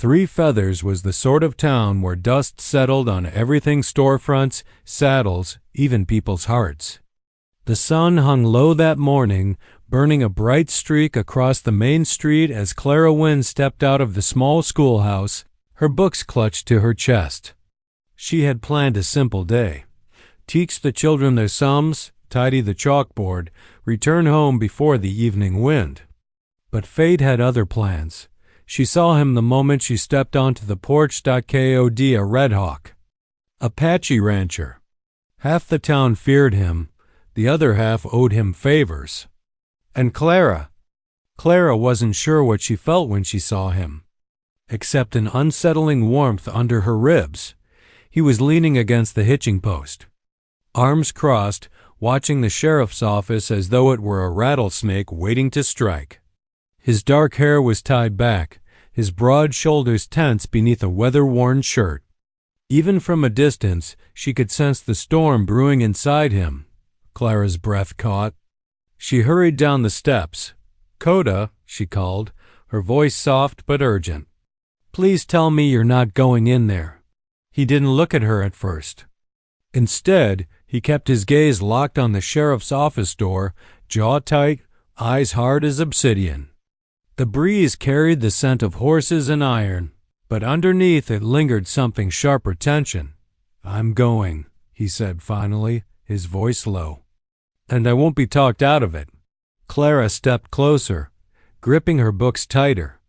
Three Feathers was the sort of town where dust settled on everything: storefronts, saddles, even people's hearts. The sun hung low that morning, burning a bright streak across the main street as Clara Wynne stepped out of the small schoolhouse, her books clutched to her chest. She had planned a simple day: teach the children their sums, tidy the chalkboard, return home before the evening wind. But fate had other plans. She saw him the moment she stepped onto the porch. Kod, a Red Hawk, Apache rancher. Half the town feared him, the other half owed him favors. And Clara wasn't sure what she felt when she saw him, except an unsettling warmth under her ribs. He was leaning against the hitching post, arms crossed, watching the sheriff's office as though it were a rattlesnake waiting to strike. His dark hair was tied back, his broad shoulders tense beneath a weather-worn shirt. Even from a distance, she could sense the storm brewing inside him. Clara's breath caught. She hurried down the steps. "Coda," she called, her voice soft but urgent. "Please tell me you're not going in there." He didn't look at her at first. Instead, he kept his gaze locked on the sheriff's office door, jaw tight, eyes hard as obsidian. The breeze carried the scent of horses and iron, but underneath it lingered something sharper tension. "I'm going," he said finally, his voice low. "And I won't be talked out of it." Clara stepped closer, gripping her books tighter.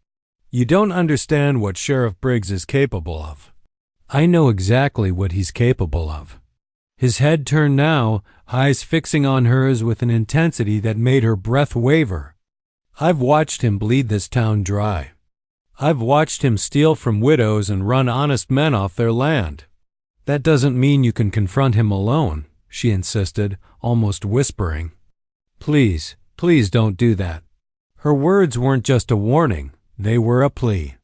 "You don't understand what Sheriff Briggs is capable of." "I know exactly what he's capable of." His head turned now, eyes fixing on hers with an intensity that made her breath waver. "I've watched him bleed this town dry. I've watched him steal from widows and run honest men off their land. That doesn't mean you can confront him alone," she insisted, almost whispering. "Please, please don't do that." Her words weren't just a warning, they were a plea.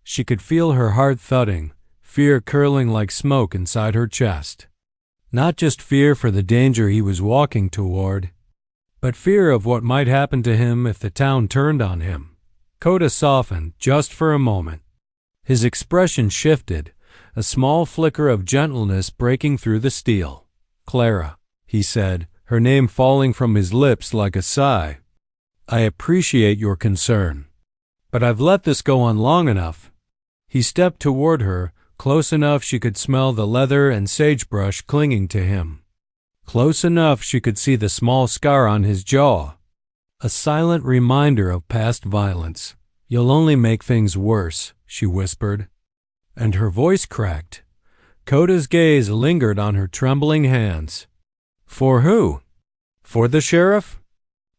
She could feel her heart thudding, fear curling like smoke inside her chest. Not just fear for the danger he was walking toward, but fear of what might happen to him if the town turned on him. Coda softened just for a moment. His expression shifted, a small flicker of gentleness breaking through the steel. "Clara," he said, her name falling from his lips like a sigh. "I appreciate your concern, but I've let this go on long enough." He stepped toward her, close enough she could smell the leather and sagebrush clinging to him. Close enough she could see the small scar on his jaw, a silent reminder of past violence. "You'll only make things worse," she whispered, and her voice cracked. Coda's gaze lingered on her trembling hands. "For who? For the sheriff?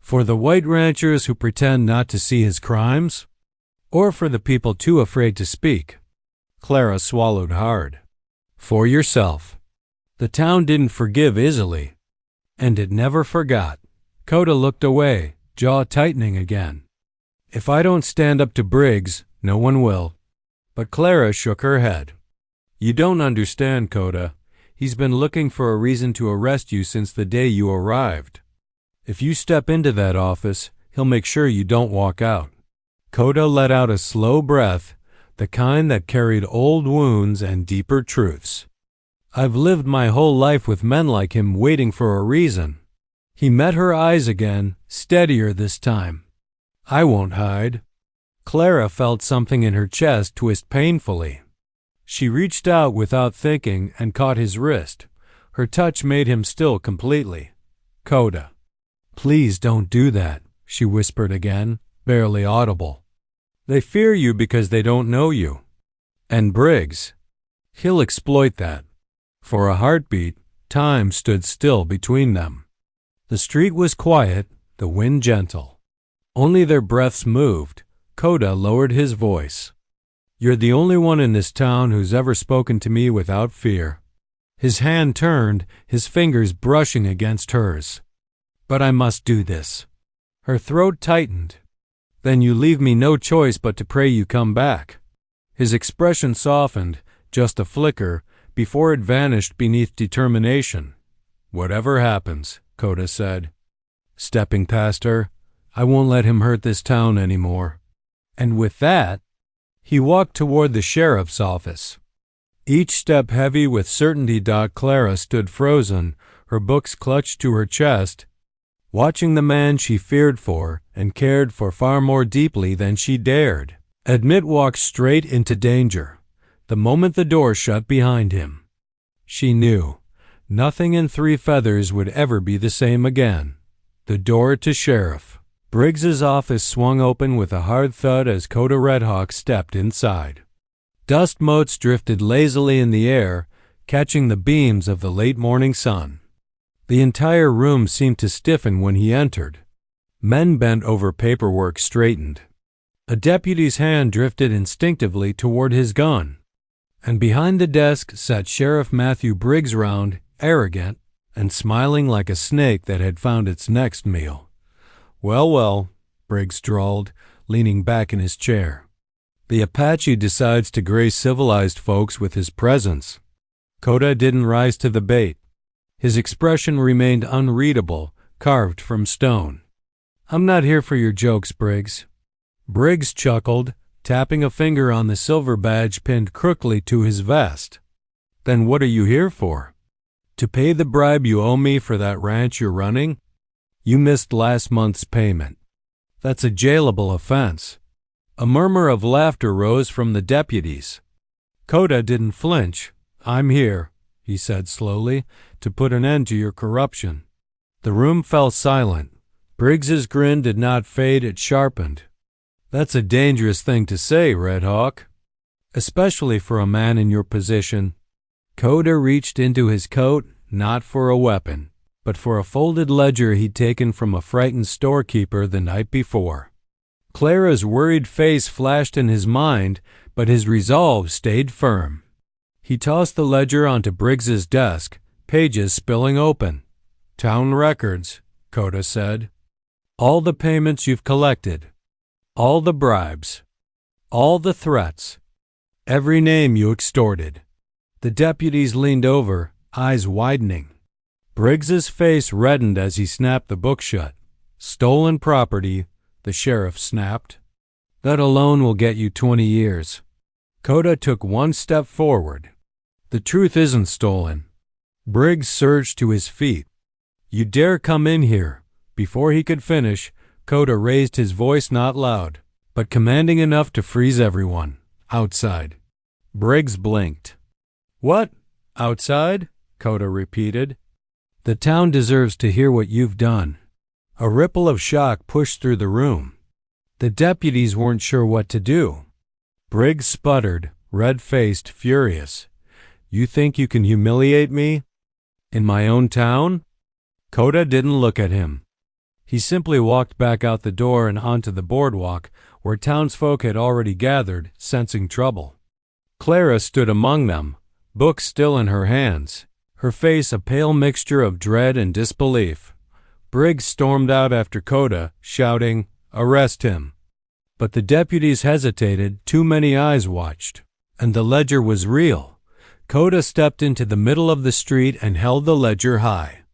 For the white ranchers who pretend not to see his crimes? Or for the people too afraid to speak?" Clara swallowed hard. "For yourself." The town didn't forgive easily, and it never forgot. Coda looked away, jaw tightening again. "If I don't stand up to Briggs, no one will." But Clara shook her head. "You don't understand, Coda. He's been looking for a reason to arrest you since the day you arrived. If you step into that office, he'll make sure you don't walk out." Coda let out a slow breath, the kind that carried old wounds and deeper truths. "I've lived my whole life with men like him waiting for a reason." He met her eyes again, steadier this time. "I won't hide." Clara felt something in her chest twist painfully. She reached out without thinking and caught his wrist. Her touch made him still completely. "Coda, please don't do that," she whispered again, barely audible. "They fear you because they don't know you. And Briggs, he'll exploit that." For a heartbeat, time stood still between them. The street was quiet, the wind gentle. Only their breaths moved. Coda lowered his voice. "You're the only one in this town who's ever spoken to me without fear." His hand turned, his fingers brushing against hers. "But I must do this." Her throat tightened. "Then you leave me no choice but to pray you come back." His expression softened, just a flicker, before it vanished beneath determination. "Whatever happens," Coda said. Stepping past her, "I won't let him hurt this town anymore." And with that, He walked toward the sheriff's office, each step heavy with certainty. Clara stood frozen, her books clutched to her chest, watching the man she feared for and cared for far more deeply than she dared admit walk straight into danger. The moment the door shut behind him, she knew nothing in Three Feathers would ever be the same again. The door to Sheriff Briggs's office swung open with a hard thud as Coda Redhawk stepped inside. Dust motes drifted lazily in the air, catching the beams of the late morning sun. The entire room seemed to stiffen when he entered. Men bent over paperwork straightened. A deputy's hand drifted instinctively toward his gun. And behind the desk sat Sheriff Matthew Briggs, round, arrogant, and smiling like a snake that had found its next meal. "Well, well," Briggs drawled, leaning back in his chair. "The Apache decides to grace civilized folks with his presence." Coda didn't rise to the bait. His expression remained unreadable, carved from stone. "I'm not here for your jokes, Briggs." Briggs chuckled, tapping a finger on the silver badge pinned crookedly to his vest. "Then what are you here for? To pay the bribe you owe me for that ranch you're running? You missed last month's payment. That's a jailable offense." A murmur of laughter rose from the deputies. Coda didn't flinch. "I'm here," he said slowly, "to put an end to your corruption." The room fell silent. Briggs's grin did not fade, it sharpened. "That's a dangerous thing to say, Red Hawk, especially for a man in your position." Coda reached into his coat, not for a weapon, but for a folded ledger he'd taken from a frightened storekeeper the night before. Clara's worried face flashed in his mind, but his resolve stayed firm. He tossed the ledger onto Briggs's desk, pages spilling open. "Town records," Coda said. "All the payments you've collected. All the bribes. All the threats. Every name you extorted." The deputies leaned over, eyes widening. Briggs's face reddened as he snapped the book shut. "Stolen property," the sheriff snapped. "That alone will get you 20 years. Coda took one step forward. "The truth isn't stolen." Briggs surged to his feet. "You dare come in here." Before he could finish, Coda raised his voice, not loud, but commanding enough to freeze everyone. "Outside." Briggs blinked. "What? Outside?" Coda repeated. "The town deserves to hear what you've done." A ripple of shock pushed through the room. The deputies weren't sure what to do. Briggs sputtered, red-faced, furious. "You think you can humiliate me? In my own town?" Coda didn't look at him. He simply walked back out the door and onto the boardwalk, where townsfolk had already gathered, sensing trouble. Clara stood among them, books still in her hands, her face a pale mixture of dread and disbelief. Briggs stormed out after Coda, shouting, "Arrest him!" But the deputies hesitated, too many eyes watched. And the ledger was real. Coda stepped into the middle of the street and held the ledger high.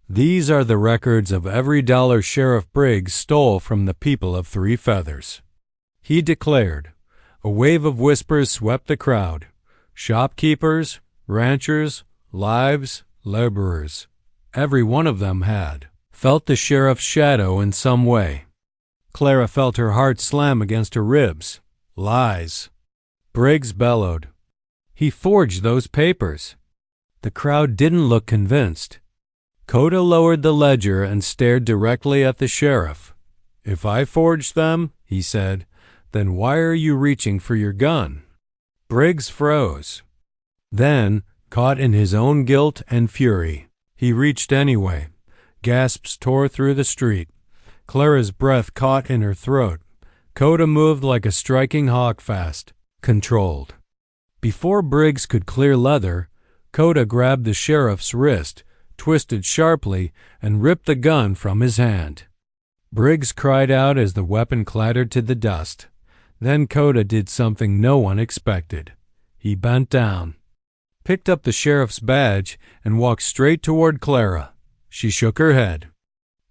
"These are the records of every dollar Sheriff Briggs stole from the people of Three Feathers," he declared. A wave of whispers swept the crowd. Shopkeepers, ranchers, lives, laborers. Every one of them had felt the sheriff's shadow in some way. Clara felt her heart slam against her ribs. "Lies." Briggs bellowed. "He forged those papers." The crowd didn't look convinced. Coda lowered the ledger and stared directly at the sheriff. "If I forged them," he said, "then why are you reaching for your gun?" Briggs froze. Then, caught in his own guilt and fury, he reached anyway. Gasps tore through the street. Clara's breath caught in her throat. Coda moved like a striking hawk, fast, controlled. Before Briggs could clear leather, Coda grabbed the sheriff's wrist, twisted sharply, and ripped the gun from his hand. Briggs cried out as the weapon clattered to the dust. Then Coda did something no one expected. He bent down, picked up the sheriff's badge, and walked straight toward Clara. She shook her head,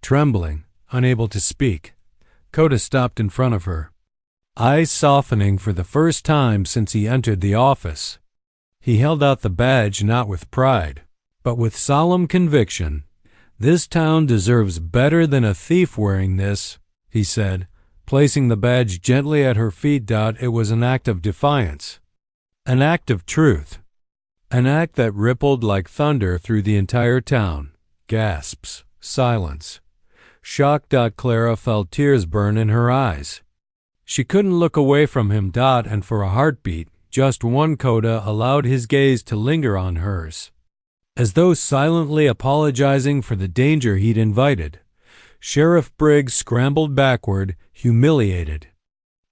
trembling, unable to speak. Coda stopped in front of her. eyes softening for the first time since he entered the office. He held out the badge not with pride, but with solemn conviction. "This town deserves better than a thief wearing this," he said, placing the badge gently at her feet. It was an act of defiance, an act of truth, an act that rippled like thunder through the entire town. Gasps, silence, shock. Clara felt tears burn in her eyes. She couldn't look away from him. And for a heartbeat, just one, Coda allowed his gaze to linger on hers, as though silently apologizing for the danger he'd invited. Sheriff Briggs scrambled backward, humiliated,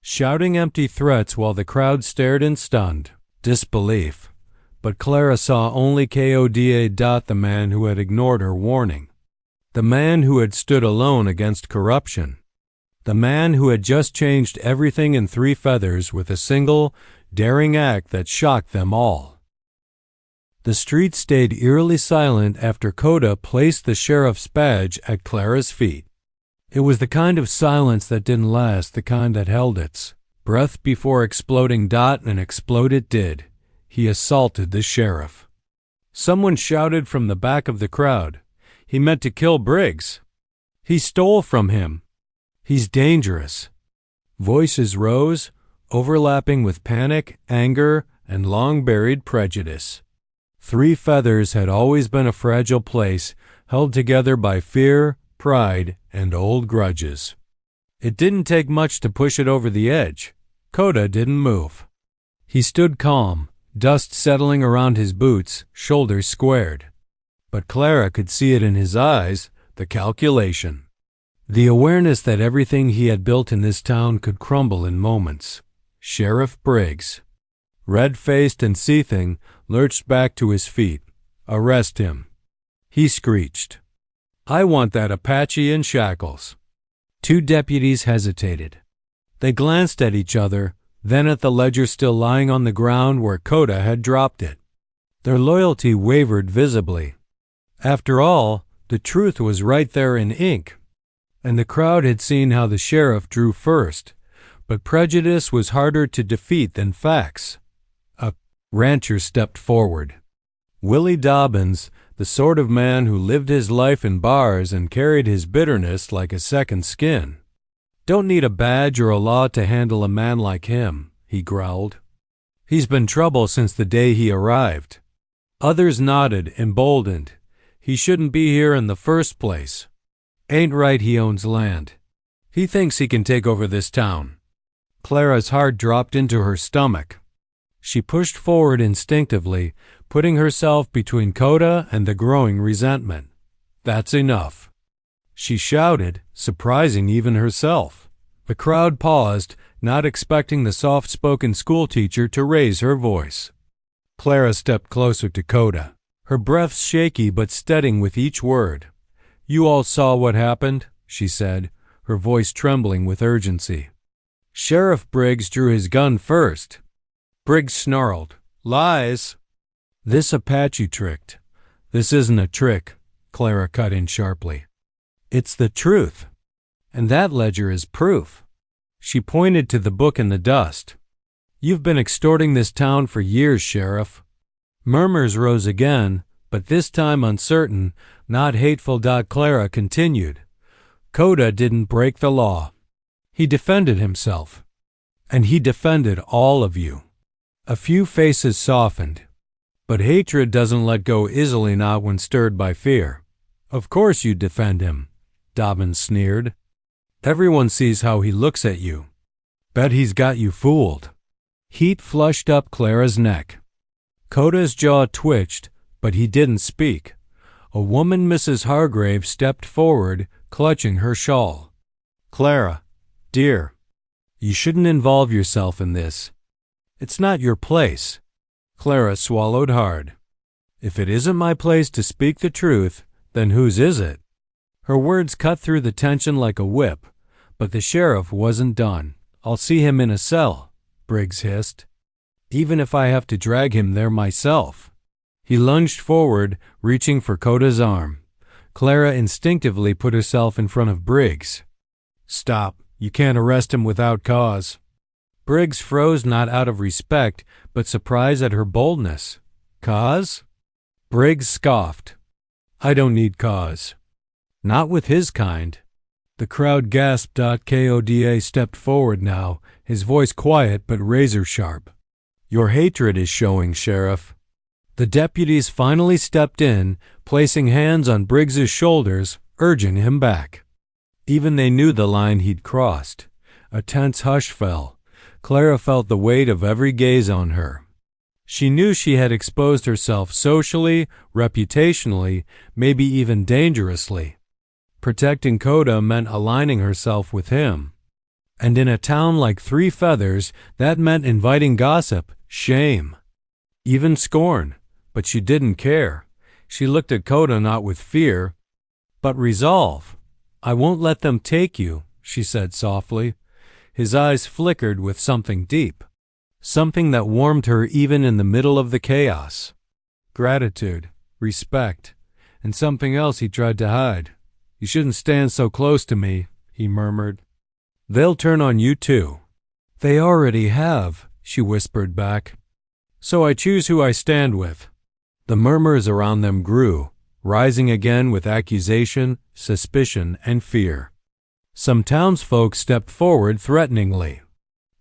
shouting empty threats while the crowd stared in stunned disbelief. But Clara saw only Koda. The man who had ignored her warning, the man who had stood alone against corruption, the man who had just changed everything in 3 feathers with a single, daring act that shocked them all. The street stayed eerily silent after Coda placed the sheriff's badge at Clara's feet. It was the kind of silence that didn't last, the kind that held its breath before exploding. And explode it did. He assaulted the sheriff. Someone shouted from the back of the crowd. He meant to kill Briggs. He stole from him. He's dangerous. Voices rose, overlapping with panic, anger, and long-buried prejudice. 3 Feathers had always been a fragile place, held together by fear, pride, and old grudges. It didn't take much to push it over the edge. Coda didn't move. He stood calm, dust settling around his boots, shoulders squared. But Clara could see it in his eyes, the calculation. The awareness that everything he had built in this town could crumble in moments. Sheriff Briggs, red-faced and seething, lurched back to his feet. "Arrest him," he screeched. "I want that Apache in shackles." 2 deputies hesitated. They glanced at each other, then at the ledger still lying on the ground where Coda had dropped it. Their loyalty wavered visibly. After all, the truth was right there in ink, and the crowd had seen how the sheriff drew first. But prejudice was harder to defeat than facts. A rancher stepped forward. Willie Dobbins, the sort of man who lived his life in bars and carried his bitterness like a second skin. "Don't need a badge or a law to handle a man like him," he growled. "He's been trouble since the day he arrived." Others nodded, emboldened. "He shouldn't be here in the first place. Ain't right he owns land. He thinks he can take over this town." Clara's heart dropped into her stomach. She pushed forward instinctively, putting herself between Coda and the growing resentment. "That's enough," she shouted, surprising even herself. The crowd paused, not expecting the soft-spoken schoolteacher to raise her voice. Clara stepped closer to Coda, her breath shaky but steadying with each word. "You all saw what happened," she said, her voice trembling with urgency. "Sheriff Briggs drew his gun first." Briggs snarled, "Lies!" "This Apache tricked." "This isn't a trick," Clara cut in sharply. "It's the truth. And that ledger is proof." She pointed to the book in the dust. "You've been extorting this town for years, Sheriff." Murmurs rose again, but this time uncertain, not hateful. Clara continued. "Coda didn't break the law. He defended himself. And he defended all of you." A few faces softened. "But hatred doesn't let go easily, not when stirred by fear." "Of course you'd defend him," Dobbins sneered. "Everyone sees how he looks at you. Bet he's got you fooled." Heat flushed up Clara's neck. Coda's jaw twitched, but he didn't speak. A woman, Mrs. Hargrave, stepped forward, clutching her shawl. "Clara, dear, you shouldn't involve yourself in this. It's not your place." Clara swallowed hard. "If it isn't my place to speak the truth, then whose is it?" Her words cut through the tension like a whip, but the sheriff wasn't done. "I'll see him in a cell," Briggs hissed, "even if I have to drag him there myself." He lunged forward, reaching for Coda's arm. Clara instinctively put herself in front of Briggs. "Stop. You can't arrest him without cause." Briggs froze, not out of respect, but surprise at her boldness. "Cause?" Briggs scoffed. "I don't need cause. Not with his kind." The crowd gasped. Koda stepped forward now, his voice quiet but razor-sharp. "Your hatred is showing, Sheriff." The deputies finally stepped in, placing hands on Briggs's shoulders, urging him back. Even they knew the line he'd crossed. A tense hush fell. Clara felt the weight of every gaze on her. She knew she had exposed herself socially, reputationally, maybe even dangerously. Protecting Coda meant aligning herself with him. And in a town like Three Feathers, that meant inviting gossip, shame, even scorn. But she didn't care. She looked at Coda not with fear, but resolve. "I won't let them take you," she said softly. His eyes flickered with something deep, something that warmed her even in the middle of the chaos. Gratitude, respect, and something else he tried to hide. "You shouldn't stand so close to me," he murmured. "They'll turn on you too." "They already have," she whispered back. "So I choose who I stand with." The murmurs around them grew, rising again with accusation, suspicion, and fear. Some townsfolk stepped forward threateningly.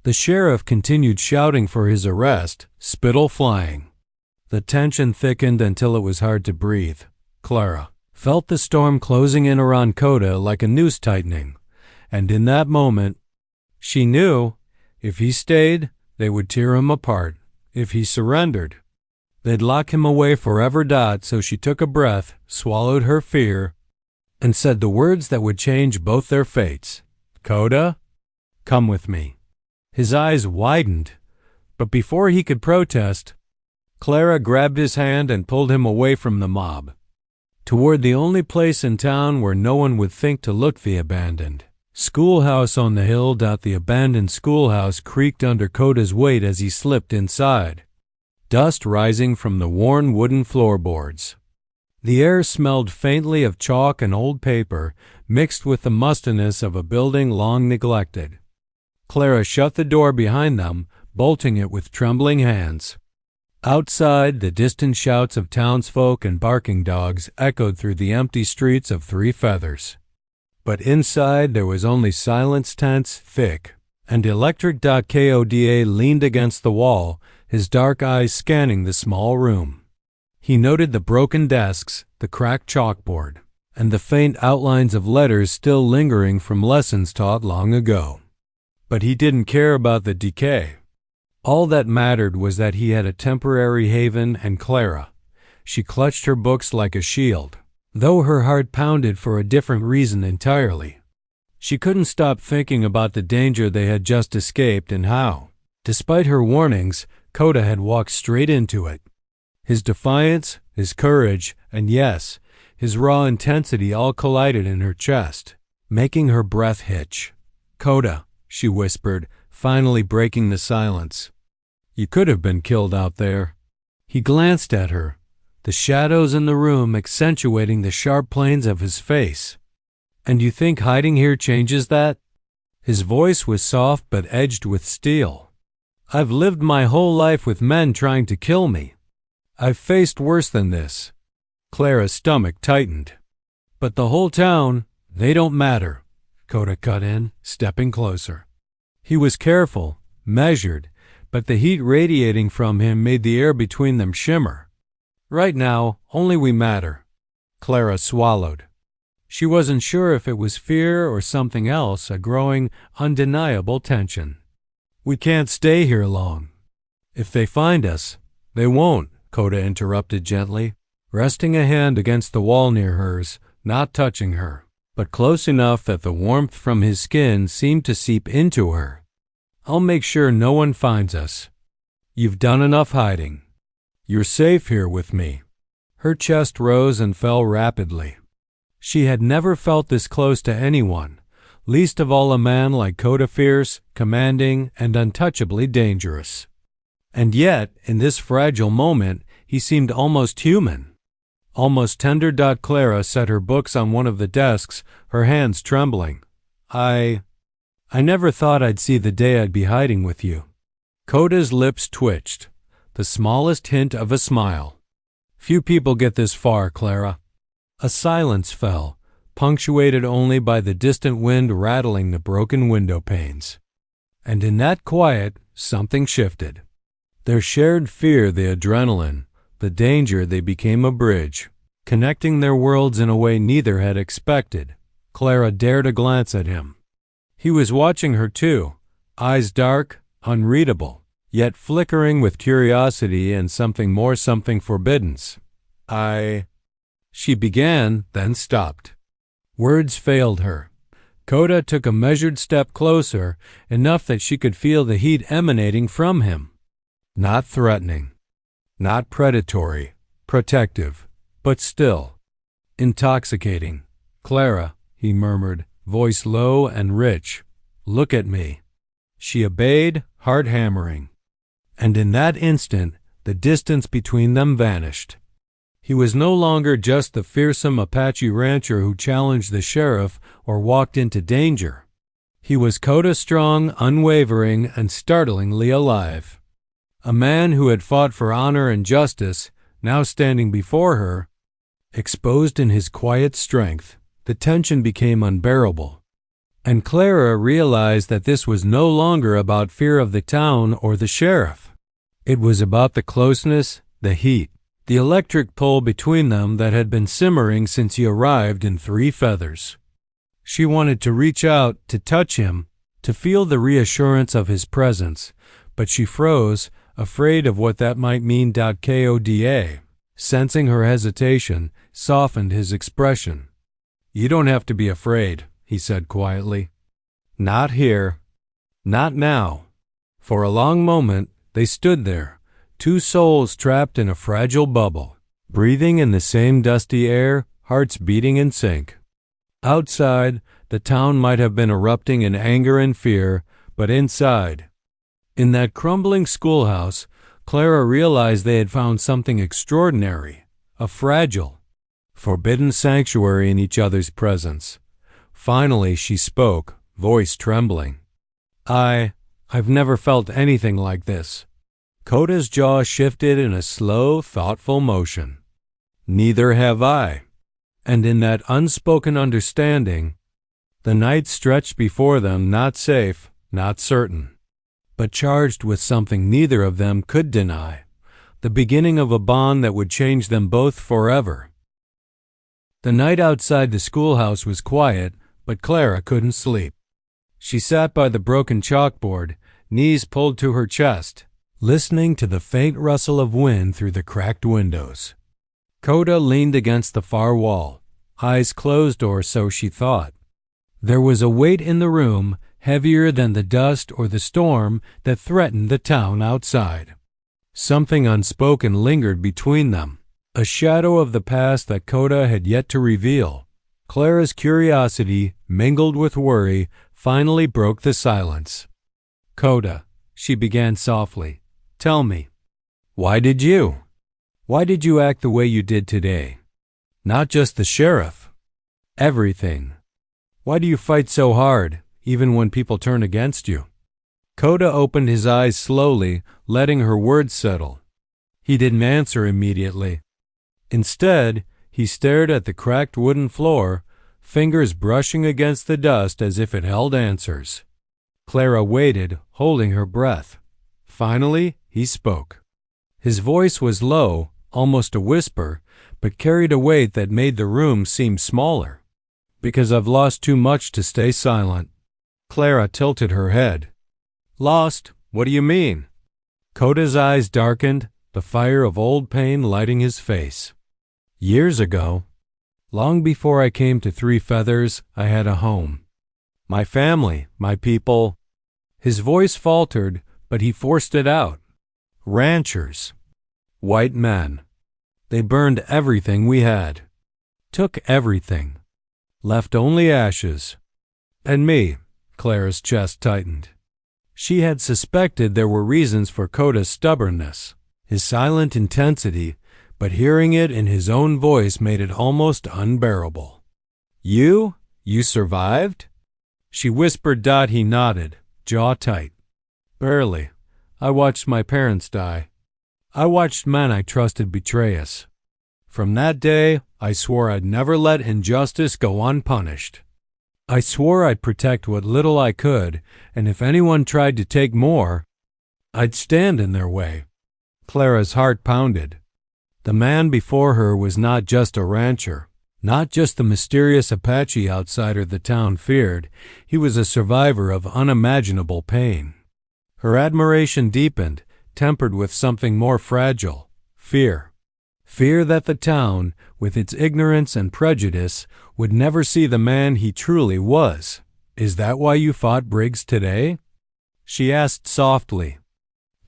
The sheriff continued shouting for his arrest, spittle flying. The tension thickened until it was hard to breathe. Clara felt the storm closing in around Coda like a noose tightening, and in that moment, she knew if he stayed, they would tear him apart. If he surrendered, they'd lock him away forever. So she took a breath, swallowed her fear, and said the words that would change both their fates. "Coda, come with me." His eyes widened, but before he could protest, Clara grabbed his hand and pulled him away from the mob, toward the only place in town where no one would think to look, the abandoned schoolhouse on the hill. The abandoned schoolhouse creaked under Coda's weight as he slipped inside, dust rising from the worn wooden floorboards. The air smelled faintly of chalk and old paper, mixed with the mustiness of a building long neglected. Clara shut the door behind them, bolting it with trembling hands. Outside, the distant shouts of townsfolk and barking dogs echoed through the empty streets of Three Feathers. But inside there was only silence, tense, thick, and electric. Koda leaned against the wall, his dark eyes scanning the small room. He noted the broken desks, the cracked chalkboard, and the faint outlines of letters still lingering from lessons taught long ago. But he didn't care about the decay. All that mattered was that he had a temporary haven, and Clara. She clutched her books like a shield, though her heart pounded for a different reason entirely. She couldn't stop thinking about the danger they had just escaped and how, despite her warnings, Coda had walked straight into it. His defiance, his courage, and yes, his raw intensity all collided in her chest, making her breath hitch. "Coda," she whispered, finally breaking the silence. "You could have been killed out there." He glanced at her, the shadows in the room accentuating the sharp planes of his face. "And you think hiding here changes that?" His voice was soft but edged with steel. "I've lived my whole life with men trying to kill me. I've faced worse than this." Clara's stomach tightened. "But the whole town, they don't matter," Coda cut in, stepping closer. He was careful, measured, but the heat radiating from him made the air between them shimmer. "Right now, only we matter." Clara swallowed. She wasn't sure if it was fear or something else, a growing, undeniable tension. "We can't stay here long. If they find us, they won't," Coda interrupted gently, resting a hand against the wall near hers, not touching her, but close enough that the warmth from his skin seemed to seep into her. "I'll make sure no one finds us. You've done enough hiding. You're safe here with me." Her chest rose and fell rapidly. She had never felt this close to anyone, least of all a man like Coda, fierce, commanding, and untouchably dangerous. And yet, in this fragile moment, he seemed almost human, almost tender. Clara set her books on one of the desks, her hands trembling. I never thought I'd see the day I'd be hiding with you." Coda's lips twitched, the smallest hint of a smile. "Few people get this far, Clara." A silence fell, punctuated only by the distant wind rattling the broken window panes. And in that quiet, something shifted. Their shared fear, the adrenaline, the danger, they became a bridge, connecting their worlds in a way neither had expected. Clara dared a glance at him. He was watching her too, eyes dark, unreadable, yet flickering with curiosity and something more, something forbidden. She began, then stopped. Words failed her. Coda took a measured step closer, enough that she could feel the heat emanating from him. Not threatening, not predatory, protective, but still intoxicating. "Clara," he murmured, voice low and rich, "look at me." She obeyed, heart hammering. And in that instant, the distance between them vanished. He was no longer just the fearsome Apache rancher who challenged the sheriff or walked into danger. He was Coda, strong, unwavering, and startlingly alive. A man who had fought for honor and justice, now standing before her, exposed in his quiet strength. The tension became unbearable. And Clara realized that this was no longer about fear of the town or the sheriff. It was about the closeness, the heat, the electric pull between them that had been simmering since he arrived in 3 feathers. She wanted to reach out, to touch him, to feel the reassurance of his presence, but she froze, afraid of what that might mean. Koda, sensing her hesitation, softened his expression. "You don't have to be afraid," he said quietly. "Not here. Not now." For a long moment, they stood there, 2 souls trapped in a fragile bubble, breathing in the same dusty air, hearts beating in sync. Outside, the town might have been erupting in anger and fear, but inside, in that crumbling schoolhouse, Clara realized they had found something extraordinary, a fragile, forbidden sanctuary in each other's presence. Finally, she spoke, voice trembling. I've never felt anything like this." Coda's jaw shifted in a slow, thoughtful motion. "Neither have I." And in that unspoken understanding, the night stretched before them, not safe, not certain, but charged with something neither of them could deny, the beginning of a bond that would change them both forever. The night outside the schoolhouse was quiet, but Clara couldn't sleep. She sat by the broken chalkboard, knees pulled to her chest, listening to the faint rustle of wind through the cracked windows. Coda leaned against the far wall, eyes closed, or so she thought. There was a weight in the room, heavier than the dust or the storm that threatened the town outside. Something unspoken lingered between them, a shadow of the past that Coda had yet to reveal. Clara's curiosity, mingled with worry, finally broke the silence. "Coda," she began softly, "tell me, why did you act the way you did today? Not just the sheriff. Everything. Why do you fight so hard, even when people turn against you?" Coda opened his eyes slowly, letting her words settle. He didn't answer immediately. Instead, he stared at the cracked wooden floor, fingers brushing against the dust as if it held answers. Clara waited, holding her breath. Finally, he spoke. His voice was low, almost a whisper, but carried a weight that made the room seem smaller. "Because I've lost too much to stay silent." Clara tilted her head. "Lost? What do you mean?" Coda's eyes darkened, the fire of old pain lighting his face. "Years ago, long before I came to 3 Feathers, I had a home. My family, my people." His voice faltered, but he forced it out. "Ranchers. White men. They burned everything we had. Took everything. Left only ashes. And me." Clara's chest tightened. She had suspected there were reasons for Coda's stubbornness, his silent intensity, but hearing it in his own voice made it almost unbearable. You survived?" she whispered. He nodded, jaw tight. Barely. I watched my parents die. I watched men I trusted betray us. From that day, I swore I'd never let injustice go unpunished. I swore I'd protect what little I could, and if anyone tried to take more, I'd stand in their way. Clara's heart pounded. The man before her was not just a rancher, not just the mysterious Apache outsider the town feared. He was a survivor of unimaginable pain. Her admiration deepened, tempered with something more fragile: fear. Fear that the town, with its ignorance and prejudice, would never see the man he truly was. Is that why you fought Briggs today? She asked softly.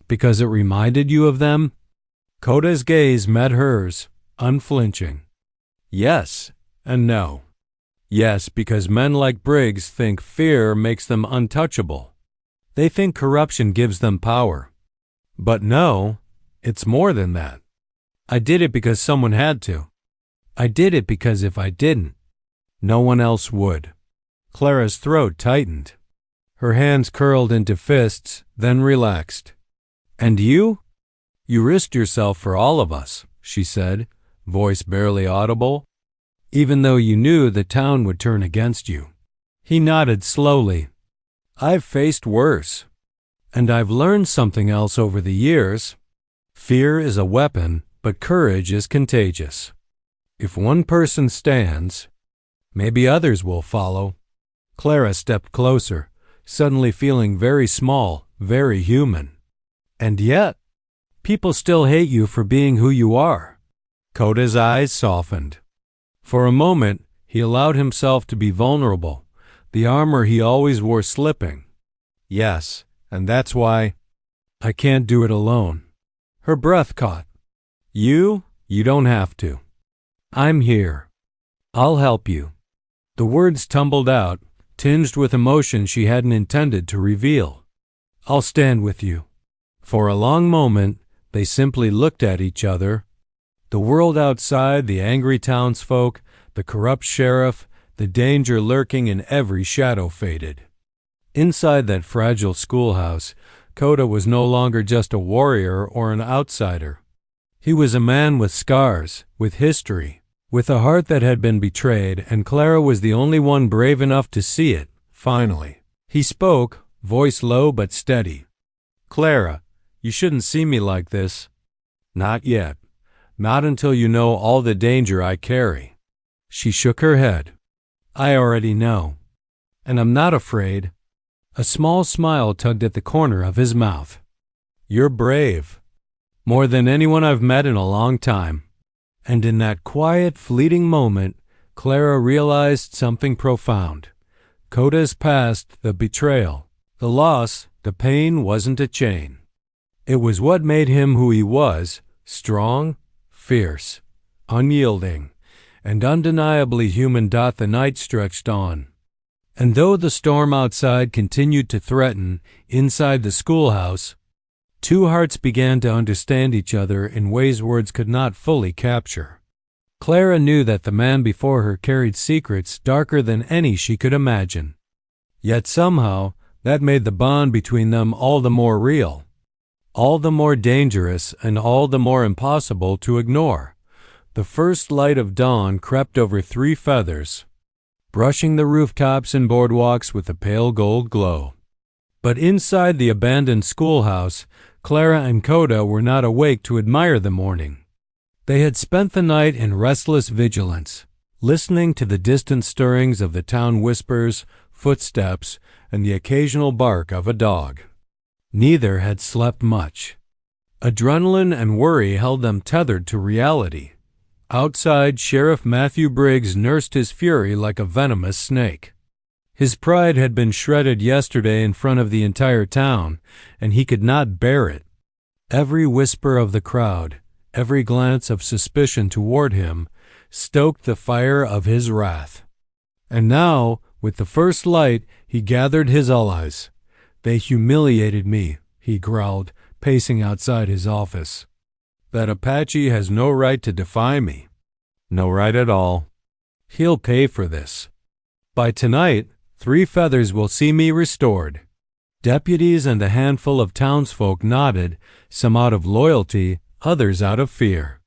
Because it reminded you of them? Coda's gaze met hers, unflinching. Yes and no. Yes, because men like Briggs think fear makes them untouchable. They think corruption gives them power. But no, it's more than that. I did it because someone had to. I did it because if I didn't, no one else would. Clara's throat tightened. Her hands curled into fists, then relaxed. And you? You risked yourself for all of us, she said, voice barely audible, even though you knew the town would turn against you. He nodded slowly. I've faced worse. And I've learned something else over the years. Fear is a weapon, but courage is contagious. If one person stands, maybe others will follow. Clara stepped closer, suddenly feeling very small, very human. And yet, people still hate you for being who you are. Coda's eyes softened. For a moment, he allowed himself to be vulnerable, the armor he always wore slipping. Yes, and that's why I can't do it alone. Her breath caught. You don't have to. I'm here. I'll help you. The words tumbled out, tinged with emotion she hadn't intended to reveal. I'll stand with you. For a long moment, they simply looked at each other. The world outside, the angry townsfolk, the corrupt sheriff, the danger lurking in every shadow faded. Inside that fragile schoolhouse, Coda was no longer just a warrior or an outsider. He was a man with scars, with history, with a heart that had been betrayed, and Clara was the only one brave enough to see it, finally. He spoke, voice low but steady. Clara, you shouldn't see me like this. Not yet. Not until you know all the danger I carry. She shook her head. I already know. And I'm not afraid. A small smile tugged at the corner of his mouth. You're brave. More than anyone I've met in a long time. And in that quiet, fleeting moment, Clara realized something profound. Coda's past, the betrayal, the loss, the pain wasn't a chain. It was what made him who he was, strong, fierce, unyielding, and undeniably human. The night stretched on. And though the storm outside continued to threaten, inside the schoolhouse, two hearts began to understand each other in ways words could not fully capture. Clara knew that the man before her carried secrets darker than any she could imagine. Yet somehow, that made the bond between them all the more real, all the more dangerous, and all the more impossible to ignore. The first light of dawn crept over three feathers, brushing the rooftops and boardwalks with a pale gold glow. But inside the abandoned schoolhouse, Clara and Coda were not awake to admire the morning. They had spent the night in restless vigilance, listening to the distant stirrings of the town whispers, footsteps, and the occasional bark of a dog. Neither had slept much. Adrenaline and worry held them tethered to reality. Outside, Sheriff Matthew Briggs nursed his fury like a venomous snake. His pride had been shredded yesterday in front of the entire town, and he could not bear it. Every whisper of the crowd, every glance of suspicion toward him, stoked the fire of his wrath. And now, with the first light, he gathered his allies. They humiliated me, he growled, pacing outside his office. That Apache has no right to defy me. No right at all. He'll pay for this. By tonight, Three Feathers will see me restored." Deputies and a handful of townsfolk nodded, some out of loyalty, others out of fear.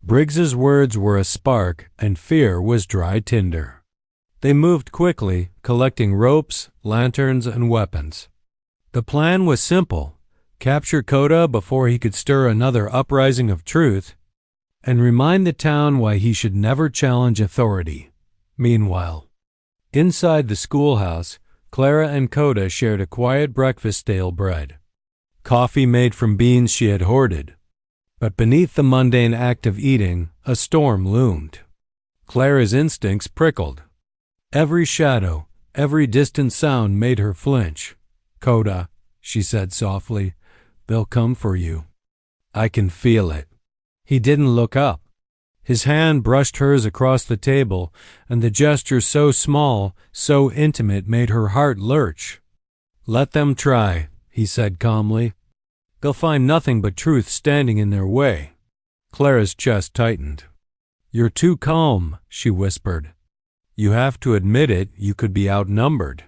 Briggs's words were a spark, and fear was dry tinder. They moved quickly, collecting ropes, lanterns, and weapons. The plan was simple: capture Coda before he could stir another uprising of truth, and remind the town why he should never challenge authority. Meanwhile, inside the schoolhouse, Clara and Coda shared a quiet breakfast, stale bread, coffee made from beans she had hoarded. But beneath the mundane act of eating, a storm loomed. Clara's instincts prickled. Every shadow, every distant sound made her flinch. "Coda," she said softly, "they'll come for you. I can feel it." He didn't look up. His hand brushed hers across the table, and the gesture, so small, so intimate, made her heart lurch. "Let them try," he said calmly. "They'll find nothing but truth standing in their way." Clara's chest tightened. "You're too calm," she whispered. "You have to admit it, you could be outnumbered."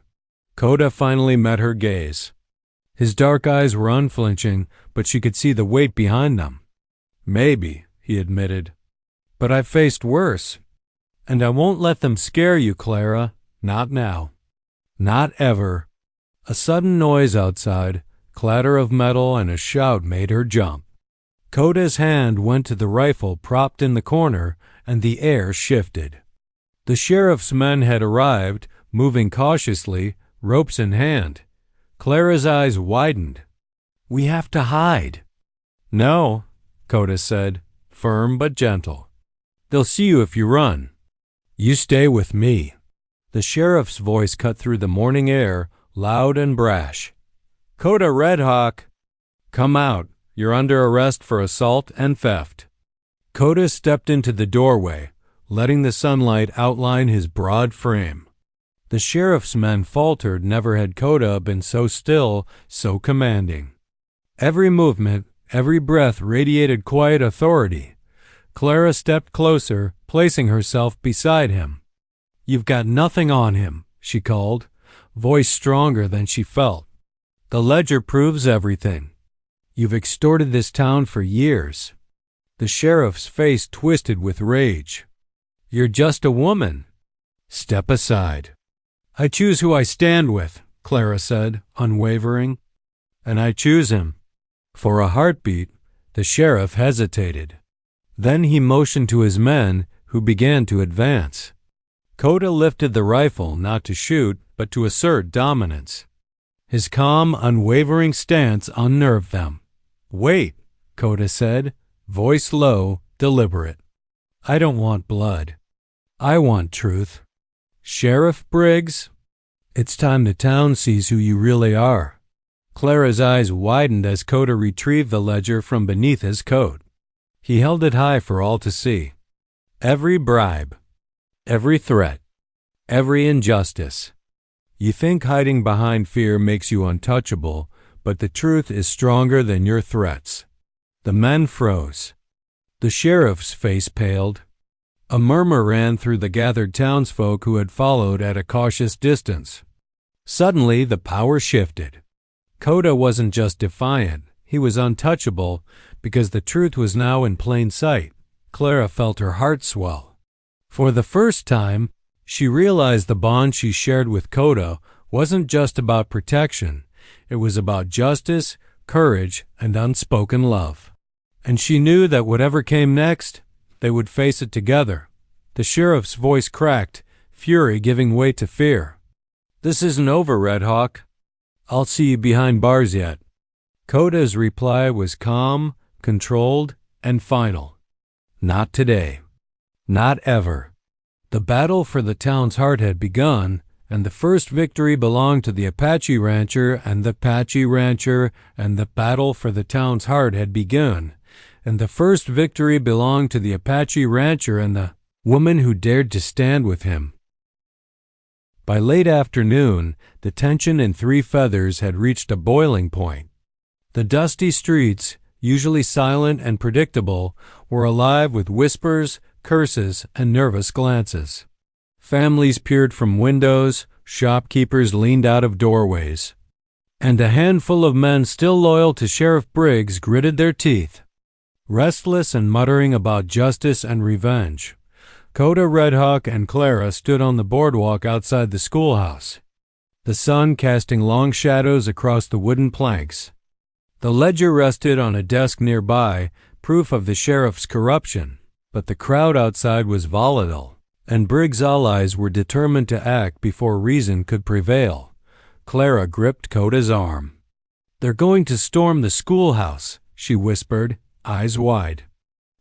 Coda finally met her gaze. His dark eyes were unflinching, but she could see the weight behind them. "Maybe," he admitted. "But I've faced worse. And I won't let them scare you, Clara. Not now. Not ever." A sudden noise outside, clatter of metal, and a shout made her jump. Coda's hand went to the rifle propped in the corner, and the air shifted. The sheriff's men had arrived, moving cautiously, ropes in hand. Clara's eyes widened. "We have to hide." "No," Coda said, firm but gentle. "They'll see you if you run. You stay with me." The sheriff's voice cut through the morning air, loud and brash. "Coda Redhawk, come out. You're under arrest for assault and theft." Coda stepped into the doorway, letting the sunlight outline his broad frame. The sheriff's men faltered. Never had Coda been so still, so commanding. Every movement, every breath radiated quiet authority. Clara stepped closer, placing herself beside him. "You've got nothing on him," she called, voice stronger than she felt. "The ledger proves everything. You've extorted this town for years." The sheriff's face twisted with rage. "You're just a woman. Step aside." "I choose who I stand with," Clara said, unwavering. "And I choose him." For a heartbeat, the sheriff hesitated. Then he motioned to his men, who began to advance. Coda lifted the rifle, not to shoot, but to assert dominance. His calm, unwavering stance unnerved them. "Wait," Coda said, voice low, deliberate. "I don't want blood. I want truth. Sheriff Briggs, it's time the town sees who you really are." Clara's eyes widened as Coda retrieved the ledger from beneath his coat. He held it high for all to see. Every bribe, every threat, every injustice. You think hiding behind fear makes you untouchable, but the truth is stronger than your threats. The men froze. The sheriff's face paled. A murmur ran through the gathered townsfolk who had followed at a cautious distance. Suddenly, the power shifted. Coda wasn't just defiant, he was untouchable, because the truth was now in plain sight. Clara felt her heart swell. For the first time, she realized the bond she shared with Coda wasn't just about protection. It was about justice, courage, and unspoken love. And she knew that whatever came next, they would face it together. The sheriff's voice cracked, fury giving way to fear. "This isn't over, Redhawk. I'll see you behind bars yet." Coda's reply was calm, controlled, and final. "Not today. Not ever." The battle for the town's heart had begun, and the first victory belonged to the Apache rancher, and the Apache rancher, and the battle for the town's heart had begun, and the first victory belonged to the Apache rancher and the woman who dared to stand with him. By late afternoon, the tension in Three Feathers had reached a boiling point. The dusty streets, usually silent and predictable, were alive with whispers, curses, and nervous glances. Families peered from windows, Shopkeepers leaned out of doorways, and a handful of men still loyal to Sheriff Briggs gritted their teeth. Restless and muttering about justice and revenge, Coda, Redhawk, and Clara stood on the boardwalk outside the schoolhouse, the sun casting long shadows across the wooden planks. The ledger rested on a desk nearby, proof of the sheriff's corruption, but the crowd outside was volatile, and Briggs' allies were determined to act before reason could prevail. Clara gripped Coda's arm. "They're going to storm the schoolhouse," she whispered, eyes wide.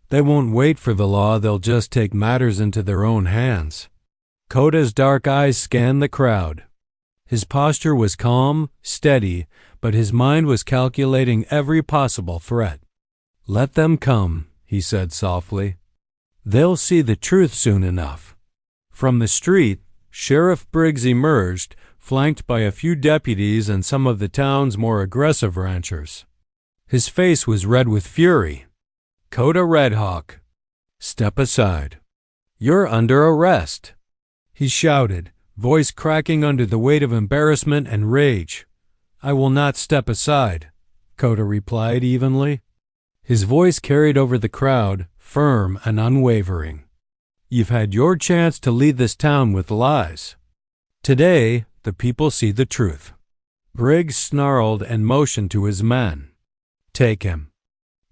"They won't wait for the law, they'll just take matters into their own hands." Coda's dark eyes scanned the crowd. His posture was calm, steady, but his mind was calculating every possible threat. "Let them come," he said softly. "They'll see the truth soon enough." From the street, Sheriff Briggs emerged, flanked by a few deputies and some of the town's more aggressive ranchers. His face was red with fury. "Coda Redhawk, step aside. You're under arrest," he shouted, voice cracking under the weight of embarrassment and rage. "I will not step aside," Coda replied evenly. His voice carried over the crowd, firm and unwavering. "You've had your chance to lead this town with lies. Today, the people see the truth." Briggs snarled and motioned to his men. "Take him."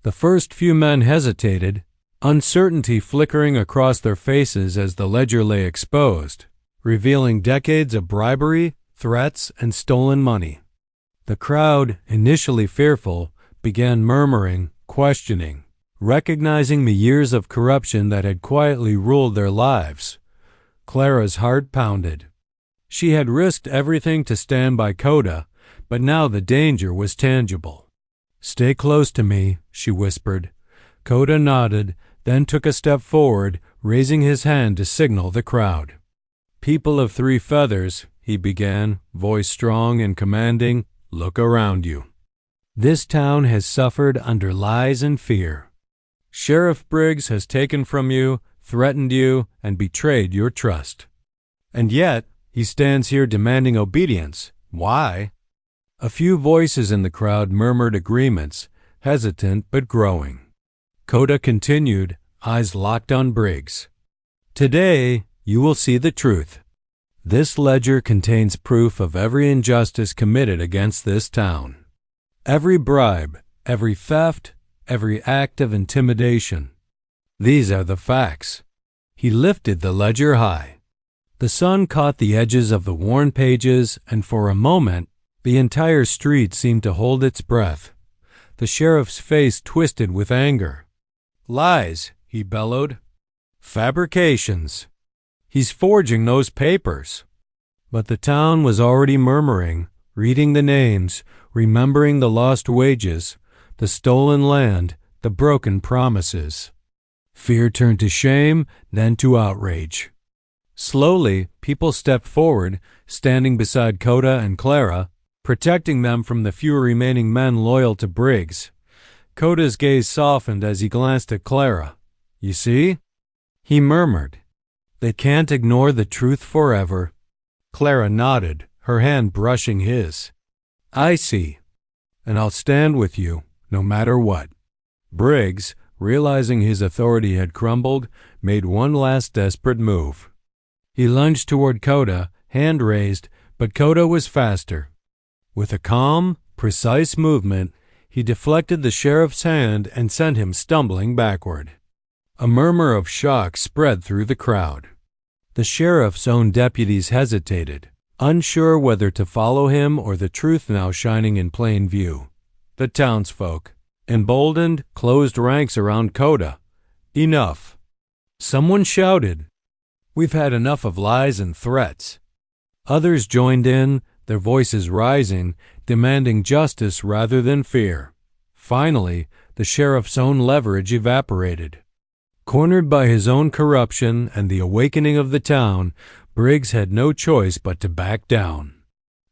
The first few men hesitated, uncertainty flickering across their faces as the ledger lay exposed, revealing decades of bribery, threats, and stolen money. The crowd, initially fearful, began murmuring, questioning, recognizing the years of corruption that had quietly ruled their lives. Clara's heart pounded. She had risked everything to stand by Coda, but now the danger was tangible. "Stay close to me," she whispered. Coda nodded, then took a step forward, raising his hand to signal the crowd. "People of Three Feathers," he began, voice strong and commanding, "look around you. This town has suffered under lies and fear. Sheriff Briggs has taken from you, threatened you, and betrayed your trust. And yet, he stands here demanding obedience. Why?" A few voices in the crowd murmured agreements, hesitant but growing. Coda continued, eyes locked on Briggs. "Today, you will see the truth. This ledger contains proof of every injustice committed against this town. Every bribe, every theft, every act of intimidation. These are the facts." He lifted the ledger high. The sun caught the edges of the worn pages, and for a moment, the entire street seemed to hold its breath. The sheriff's face twisted with anger. "Lies," he bellowed. "Fabrications. He's forging those papers." But the town was already murmuring, reading the names, remembering the lost wages, the stolen land, the broken promises. Fear turned to shame, then to outrage. Slowly, people stepped forward, standing beside Coda and Clara, protecting them from the few remaining men loyal to Briggs. Coda's gaze softened as he glanced at Clara. "You see?" he murmured. "They can't ignore the truth forever." Clara nodded, her hand brushing his. "I see, and I'll stand with you, no matter what." Briggs, realizing his authority had crumbled, made one last desperate move. He lunged toward Coda, hand raised, but Coda was faster. With a calm, precise movement, he deflected the sheriff's hand and sent him stumbling backward. A murmur of shock spread through the crowd. The sheriff's own deputies hesitated, unsure whether to follow him or the truth now shining in plain view. The townsfolk, emboldened, closed ranks around Coda. "Enough!" Someone shouted. "We've had enough of lies and threats." Others joined in, their voices rising, demanding justice rather than fear. Finally, the sheriff's own leverage evaporated. Cornered by his own corruption and the awakening of the town, Briggs had no choice but to back down.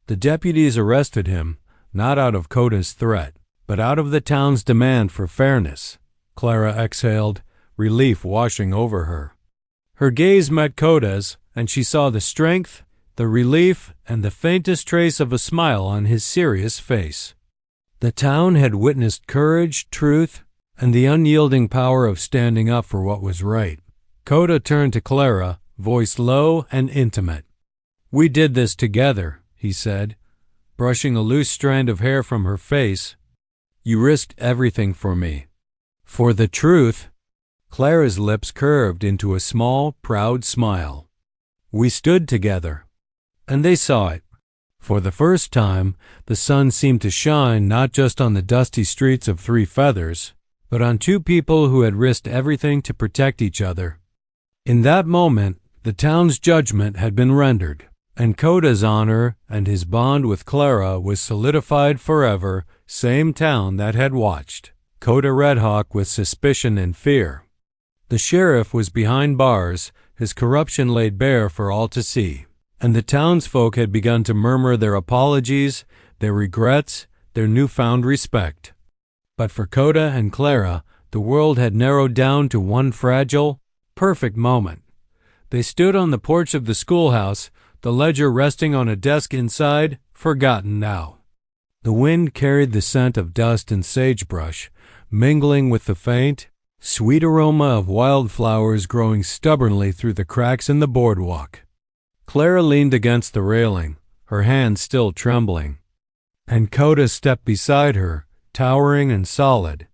The deputies arrested him, not out of Coda's threat, but out of the town's demand for fairness. Clara exhaled, relief washing over her. Her gaze met Coda's, and she saw the strength, the relief, and the faintest trace of a smile on his serious face. The town had witnessed courage, truth, and the unyielding power of standing up for what was right. Coda turned to Clara, voice low and intimate. "We did this together," he said, brushing a loose strand of hair from her face. "You risked everything for me. For the truth." Clara's lips curved into a small, proud smile. "We stood together." And they saw it. For the first time, the sun seemed to shine not just on the dusty streets of Three Feathers, but on two people who had risked everything to protect each other. In that moment, the town's judgment had been rendered, and Coda's honor and his bond with Clara was solidified forever, same town that had watched Coda Redhawk with suspicion and fear. The sheriff was behind bars, his corruption laid bare for all to see, and the townsfolk had begun to murmur their apologies, their regrets, their newfound respect. But for Coda and Clara, the world had narrowed down to one fragile, perfect moment. They stood on the porch of the schoolhouse, the ledger resting on a desk inside, forgotten now. The wind carried the scent of dust and sagebrush, mingling with the faint, sweet aroma of wildflowers growing stubbornly through the cracks in the boardwalk. Clara leaned against the railing, her hands still trembling, and Coda stepped beside her, towering and solid,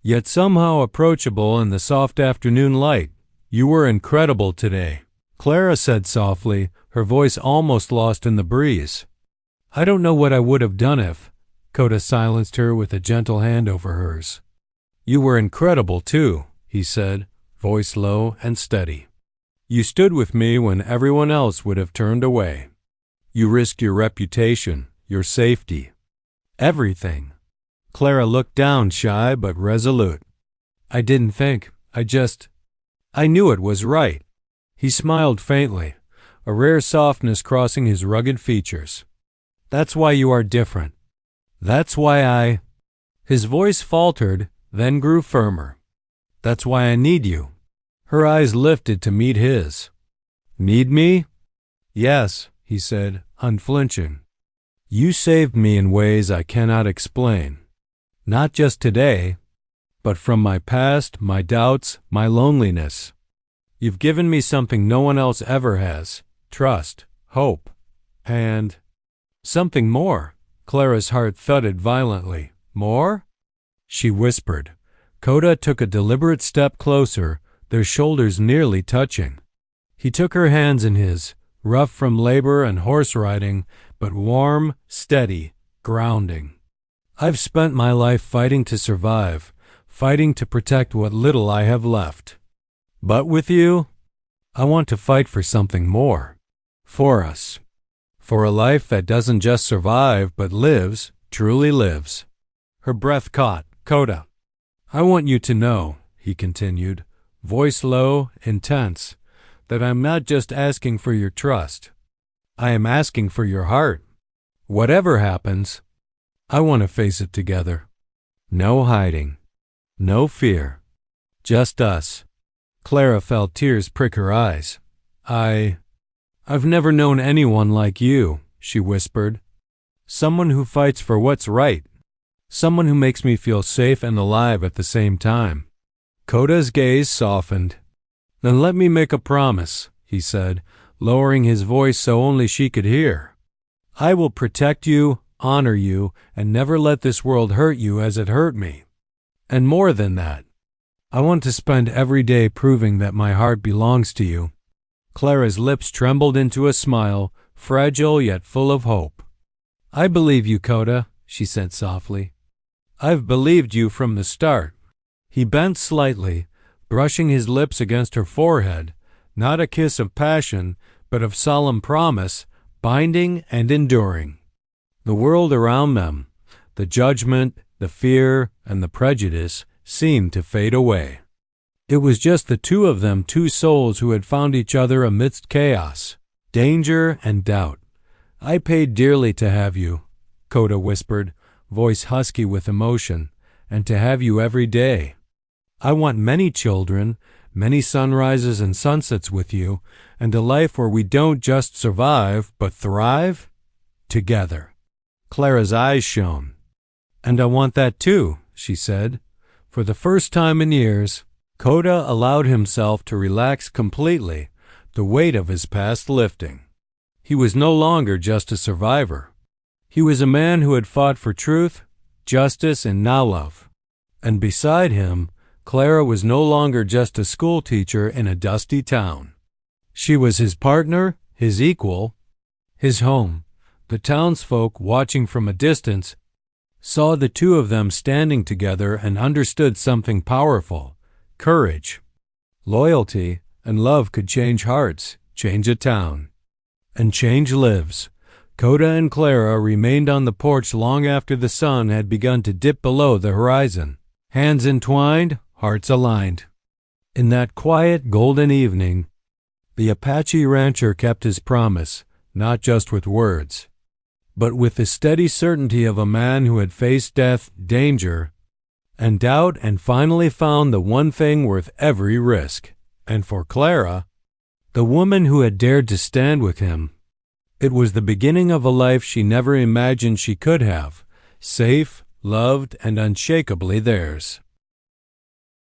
yet somehow approachable in the soft afternoon light. "You were incredible today," Clara said softly, her voice almost lost in the breeze. "I don't know what I would have done if—" Coda silenced her with a gentle hand over hers. "You were incredible, too," he said, voice low and steady. "You stood with me when everyone else would have turned away. You risked your reputation, your safety, everything." Clara looked down, shy but resolute. "I didn't think. I knew it was right." He smiled faintly, a rare softness crossing his rugged features. "That's why you are different. That's why I—" His voice faltered, then grew firmer. "That's why I need you." Her eyes lifted to meet his. "Need me?" "Yes," he said, unflinching. "You saved me in ways I cannot explain. Not just today, but from my past, my doubts, my loneliness. You've given me something no one else ever has: trust, hope, and something more." Clara's heart thudded violently. "More?" she whispered. Coda took a deliberate step closer, their shoulders nearly touching. He took her hands in his, rough from labor and horse riding, but warm, steady, grounding. "I've spent my life fighting to survive, fighting to protect what little I have left. But with you, I want to fight for something more. For us. For a life that doesn't just survive, but lives, truly lives." Her breath caught. "Coda, I want you to know," he continued, voice low, intense, "that I'm not just asking for your trust. I am asking for your heart. Whatever happens, I want to face it together. No hiding. No fear. Just us." Clara felt tears prick her eyes. I've never known anyone like you," she whispered. "Someone who fights for what's right. Someone who makes me feel safe and alive at the same time." Coda's gaze softened. "Then let me make a promise," he said, lowering his voice so only she could hear. "I will protect you, honor you, and never let this world hurt you as it hurt me. And more than that, I want to spend every day proving that my heart belongs to you." Clara's lips trembled into a smile, fragile yet full of hope. "I believe you, Coda," she said softly. "I've believed you from the start." He bent slightly, brushing his lips against her forehead, not a kiss of passion, but of solemn promise, binding and enduring. The world around them, the judgment, the fear, and the prejudice, seemed to fade away. It was just the two of them, two souls who had found each other amidst chaos, danger, and doubt. "I paid dearly to have you," Coda whispered, voice husky with emotion, "and to have you every day. I want many children, many sunrises and sunsets with you, and a life where we don't just survive, but thrive together." Clara's eyes shone. "And I want that too," she said. For the first time in years, Coda allowed himself to relax completely, the weight of his past lifting. He was no longer just a survivor. He was a man who had fought for truth, justice, and now love. And beside him, Clara was no longer just a schoolteacher in a dusty town. She was his partner, his equal, his home. The townsfolk, watching from a distance, saw the two of them standing together and understood something powerful: courage, loyalty, and love could change hearts, change a town, and change lives. Coda and Clara remained on the porch long after the sun had begun to dip below the horizon, hands entwined, hearts aligned. In that quiet, golden evening, the Apache rancher kept his promise, not just with words, but with the steady certainty of a man who had faced death, danger, and doubt, and finally found the one thing worth every risk. And for Clara, the woman who had dared to stand with him, it was the beginning of a life she never imagined she could have, safe, loved, and unshakably theirs.